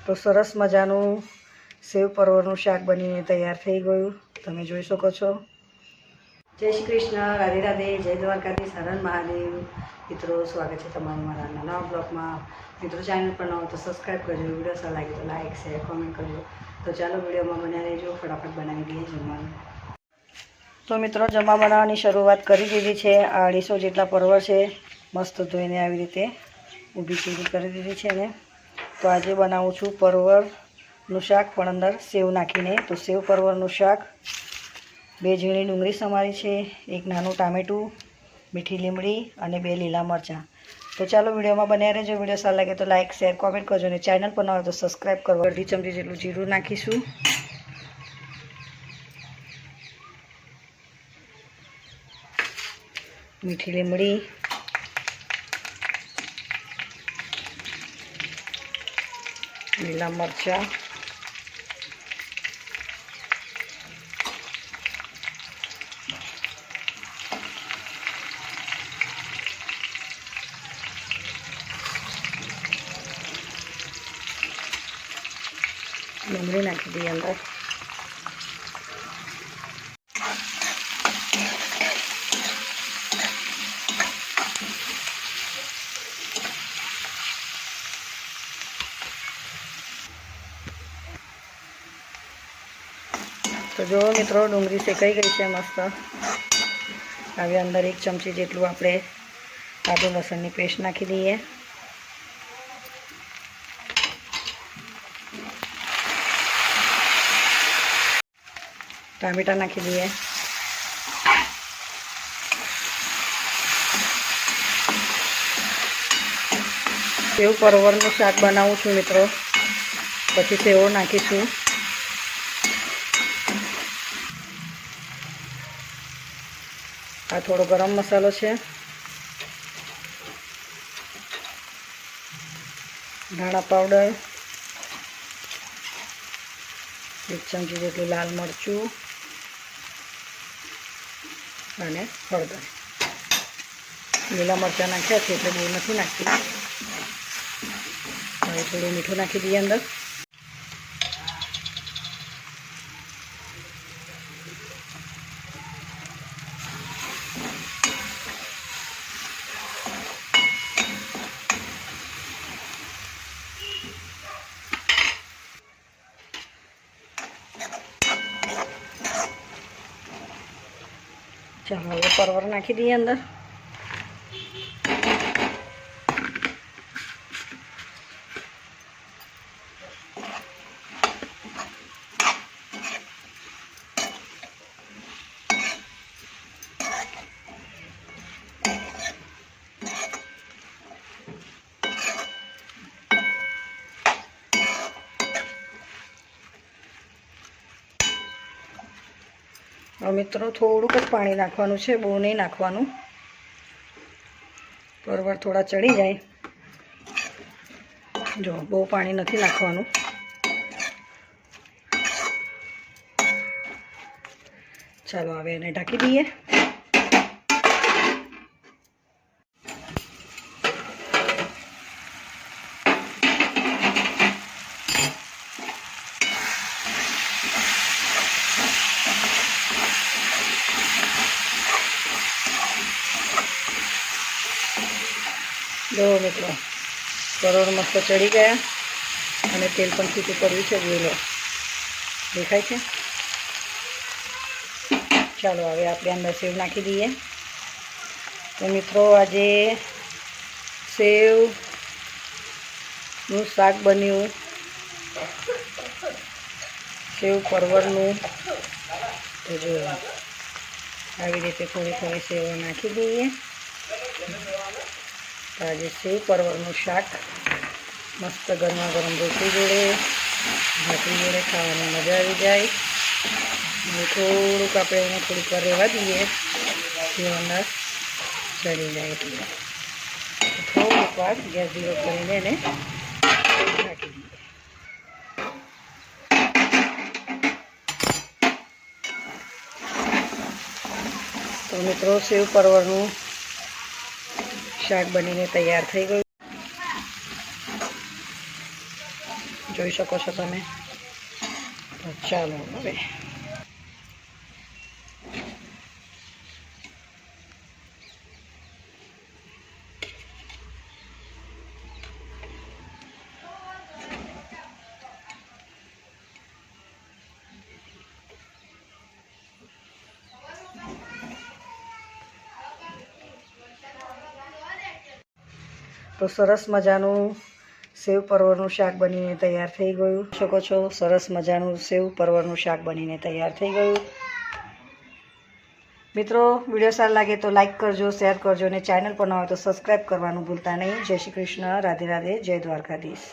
તો સરસ મજાનું સેવ પરવરનું શાક બનીને તૈયાર થઈ ગયું, તમે જોઈ શકો છો। જય શ્રી કૃષ્ણ, રાધે રાધે, જય દ્વારકાધીશ, હર હર મહાદેવ। મિત્રો, સ્વાગત છે તમારું મારા નવા બ્લોગમાં। મિત્રો, ચેનલ પર ન હોય તો સબસ્ક્રાઈબ કરજો, વિડીયો સારો લાગે તો લાઇક શેર કોમેન્ટ કરજો। તો ચાલો વિડીયોમાં બન્યા રહેજો, ફટાફટ બનાવી દઈએ જમવાનું। તો મિત્રો, જમવા બનાવવાની શરૂઆત કરી દીધી છે। 250 જેટલા પરવર છે, મસ્ત ધોઈને આવી રીતે ઊભી ચીરી કરી દીધી છે ને। તો આજે બનાવું છું પરવરનું શાક, પણ અંદર સેવ નાખીને। તો સેવ પરવરનું શાક, 2 ઝીણી ડુંગળી સમારી છે, 1 નાનું ટામેટું, મીઠી લીમડી અને 2 લીલા મરચાં। તો ચાલો વિડીયોમાં બન્યા રહેજો, વિડીયો સારો લાગે તો લાઇક શેર કોમેન્ટ કરજો અને ચેનલ પર ન હોય તો સબસ્ક્રાઈબ કરો। 1/2 ચમચી જેટલું જીરું નાખીશું, મીઠી લીમડી, લીલા મરચાં, ડુંગળી નાખી દઈએ અંદર। તો જો મિત્રો, ડુંગળી શેકાઈ ગઈ છે મસ્ત। હવે અંદર 1 ચમચી જેટલું આપણે આદુ લસણની પેસ્ટ નાખી દઈએ, ટામેટા નાખી દઈએ, સેવ પરવરનું શાક બનાવું છું મિત્રો, પછી સેવો નાખીશું। આ થોડો ગરમ મસાલો છે, ધાણા પાવડર, 1 ચમચી જેટલું લાલ મરચું અને હળદર। લીલા મરચાં નાખ્યા છે એટલે બહુ નથી નાખતી। હવે થોડું મીઠું નાખી દઈએ અંદર, ચાલો હવે પરવર નાખી દઈએ અંદર। મિત્રો, થોડુંક જ પાણી નાખવાનું છે, બહુ નહીં નાખવાનું। પરવર થોડા ચડી જાય, જો બહુ પાણી નથી નાખવાનું। ચાલો હવે એને ઢાંકી દઈએ। જો મિત્રો, પરવર મસ્ત ચડી ગયા અને તેલ પણ છૂટું પડ્યું છે, જોઈ લો, દેખાય છે। ચાલો હવે આપણે અંદર સેવ નાખી દઈએ। તો મિત્રો, આજે સેવનું શાક બન્યું, સેવ પરવરનું। તો જો આવી રીતે થોડી થોડી સેવ નાખી દઈએ। આજે સેવ પરવરનું શાક મસ્ત ગરમા ગરમ રોટલી જોડે, ભાખરી જોડે ખાવાની મજા આવી જાય। અને થોડુંક આપણે એને થોડીક વાર રહેવા દઈએ, સેવ અંદર ચડી જાય એટલે થોડીક વાર ગેસ ધીરો કરીને એને ઢાંકી દઈએ। તો મિત્રો, સેવ પરવરનું શાક બનીને તૈયાર થઈ ગયું। જોઈ શકો છો તમે. તો ચાલો હવે તો સરસ મજાનું સેવ પરવરનું શાક બનીને તૈયાર થઈ ગયું. શકો છો સરસ મજાનું સેવ પરવરનું શાક બનીને તૈયાર થઈ ગયું. મિત્રો વિડીયો સારો લાગે તો લાઈક કરજો, શેર કરજો અને ચેનલ પર ન હોય તો સબસ્ક્રાઈબ કરવાનું ભૂલતા નહીં. જય શ્રી કૃષ્ણ, રાધે રાધે, જય દ્વારકાધીશ.